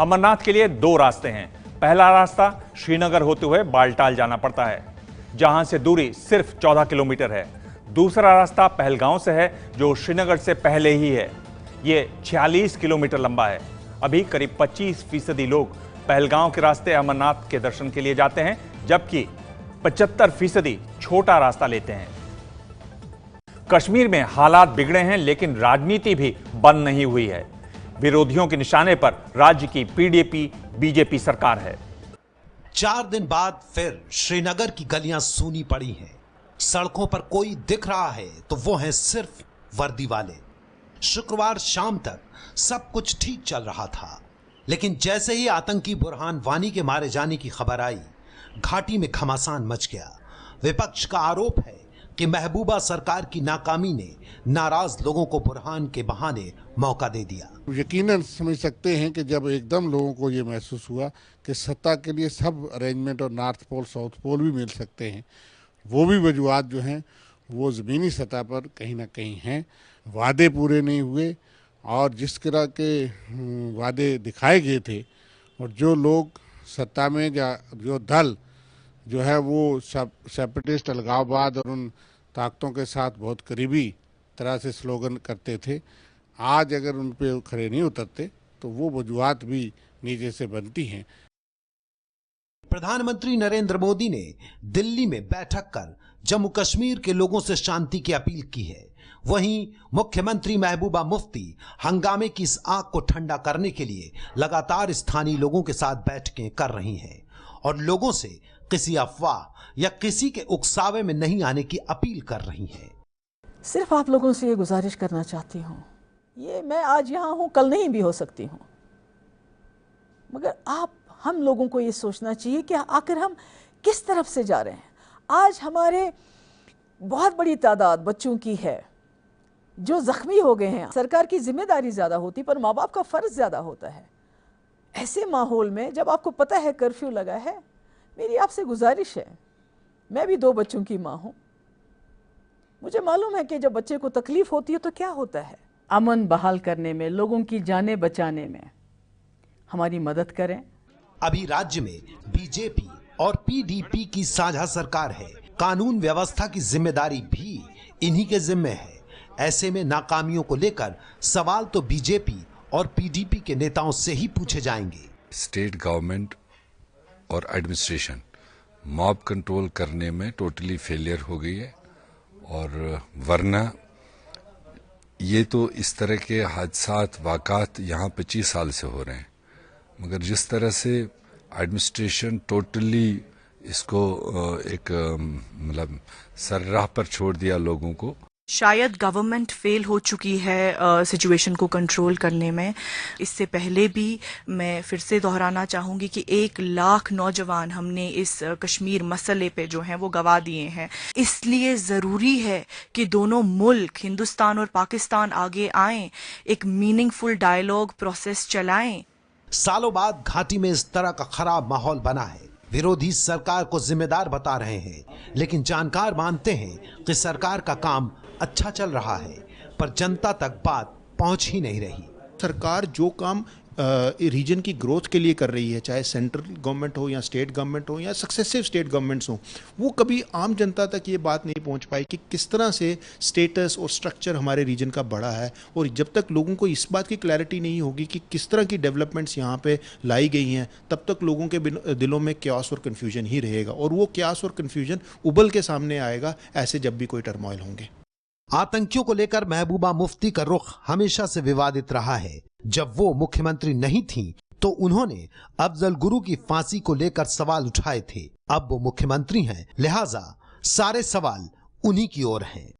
अमरनाथ के लिए दो रास्ते हैं। पहला रास्ता श्रीनगर होते हुए बालटाल जाना पड़ता है, जहां से दूरी सिर्फ 14 किलोमीटर है। दूसरा रास्ता पहलगांव से है, जो श्रीनगर से पहले ही है। ये 46 किलोमीटर लंबा है। अभी करीब 25% लोग पहलगांव के रास्ते अमरनाथ के दर्शन के लिए जाते हैं, जबकि 75% छोटा रास्ता लेते हैं। कश्मीर में हालात बिगड़े हैं, लेकिन राजनीति भी बंद नहीं हुई है। विरोधियों के निशाने पर राज्य की पीडीपी बीजेपी सरकार है। 4 दिन बाद फिर श्रीनगर की गलियां सूनी पड़ी हैं। सड़कों पर कोई दिख रहा है तो वो हैं सिर्फ वर्दी वाले। शुक्रवार शाम तक सब कुछ ठीक चल रहा था, लेकिन जैसे ही आतंकी बुरहान वानी के मारे जाने की खबर आई, घाटी में घमासान मच गया। विपक्ष का आरोप है कि महबूबा सरकार की नाकामी ने नाराज लोगों को बुरहान के बहाने मौका दे दिया। यकीनन समझ सकते हैं कि जब एकदम लोगों को ये महसूस हुआ कि सत्ता के लिए सब अरेंजमेंट और नॉर्थ पोल साउथ पोल भी मिल सकते हैं, वो भी वजूहात जो हैं वो ज़मीनी सतह पर कहीं ना कहीं हैं। वादे पूरे नहीं हुए और जिस तरह के वादे दिखाए गए थे और जो लोग सत्ता में जो दल जो है वो सेपरेटिस्ट अलगाववाद और उन ताकतों के साथ बहुत करीबी तरह से स्लोगन करते थे, आज अगर उन पे खड़े नहीं उतरते तो वो वजूहात भी नीचे से बनती हैं। प्रधानमंत्री नरेंद्र मोदी ने दिल्ली में बैठक कर जम्मू कश्मीर के लोगों से शांति की अपील की है। वहीं मुख्यमंत्री महबूबा मुफ्ती हंगामे की इस आग को ठंडा करने के लिए लगातार स्थानीय लोगों के साथ बैठकें कर रही हैं और लोगों से किसी अफवाह या किसी के उकसावे में नहीं आने की अपील कर रही हैं। सिर्फ आप लोगों से ये गुजारिश करना चाहती हूँ, ये मैं आज यहाँ हूँ, कल नहीं भी हो सकती हूँ, मगर हम लोगों को ये सोचना चाहिए कि आखिर हम किस तरफ से जा रहे हैं। आज हमारे बहुत बड़ी तादाद बच्चों की है जो जख्मी हो गए हैं। सरकार की जिम्मेदारी ज़्यादा होती पर माँ बाप का फ़र्ज़ ज़्यादा होता है। ऐसे माहौल में जब आपको पता है कर्फ्यू लगा है, मेरी आपसे गुजारिश है, मैं भी 2 बच्चों की माँ हूँ, मुझे मालूम है कि जब बच्चे को तकलीफ़ होती है तो क्या होता है। अमन बहाल करने में, लोगों की जानें बचाने में हमारी मदद करें। अभी राज्य में बीजेपी और पीडीपी की साझा सरकार है। कानून व्यवस्था की जिम्मेदारी भी इन्हीं के जिम्मे है। ऐसे में नाकामियों को लेकर सवाल तो बीजेपी और पीडीपी के नेताओं से ही पूछे जाएंगे। स्टेट गवर्नमेंट और एडमिनिस्ट्रेशन मॉब कंट्रोल करने में टोटली फेलियर हो गई है, और वरना ये तो इस तरह के हादसात वाक़ात यहाँ 25 साल से हो रहे हैं, मगर जिस तरह से एडमिनिस्ट्रेशन टोटली इसको एक मतलब सर्राह पर छोड़ दिया लोगों को, शायद गवर्नमेंट फेल हो चुकी है सिचुएशन को कंट्रोल करने में। इससे पहले भी मैं फिर से दोहराना चाहूँगी कि 1 लाख नौजवान हमने इस कश्मीर मसले पे जो हैं वो गवा दिए हैं। इसलिए ज़रूरी है कि दोनों मुल्क हिंदुस्तान और पाकिस्तान आगे आएं, एक मीनिंगफुल डायलॉग प्रोसेस चलाएं। सालों बाद घाटी में इस तरह का खराब माहौल बना है। विरोधी सरकार को जिम्मेदार बता रहे हैं, लेकिन जानकार मानते हैं कि सरकार का काम अच्छा चल रहा है, पर जनता तक बात पहुंच ही नहीं रही। सरकार जो काम रीजन की ग्रोथ के लिए कर रही है, चाहे सेंट्रल गवर्नमेंट हो या स्टेट गवर्नमेंट हो या सक्सेसिव स्टेट गवर्नमेंट्स हो, वो कभी आम जनता तक ये बात नहीं पहुंच पाई कि किस तरह से स्टेटस और स्ट्रक्चर हमारे रीजन का बढ़ा है। और जब तक लोगों को इस बात की क्लैरिटी नहीं होगी कि किस तरह की डेवलपमेंट्स यहाँ पे लाई गई हैं, तब तक लोगों के दिलों में क्यास और कन्फ्यूजन ही रहेगा, और वो क्यास और कन्फ्यूजन उबल के सामने आएगा ऐसे जब भी कोई टर्मोइल होंगे। आतंकियों को लेकर महबूबा मुफ्ती का रुख हमेशा से विवादित रहा है। जब वो मुख्यमंत्री नहीं थीं, तो उन्होंने अफजल गुरु की फांसी को लेकर सवाल उठाए थे। अब वो मुख्यमंत्री हैं, लिहाजा सारे सवाल उन्हीं की ओर हैं।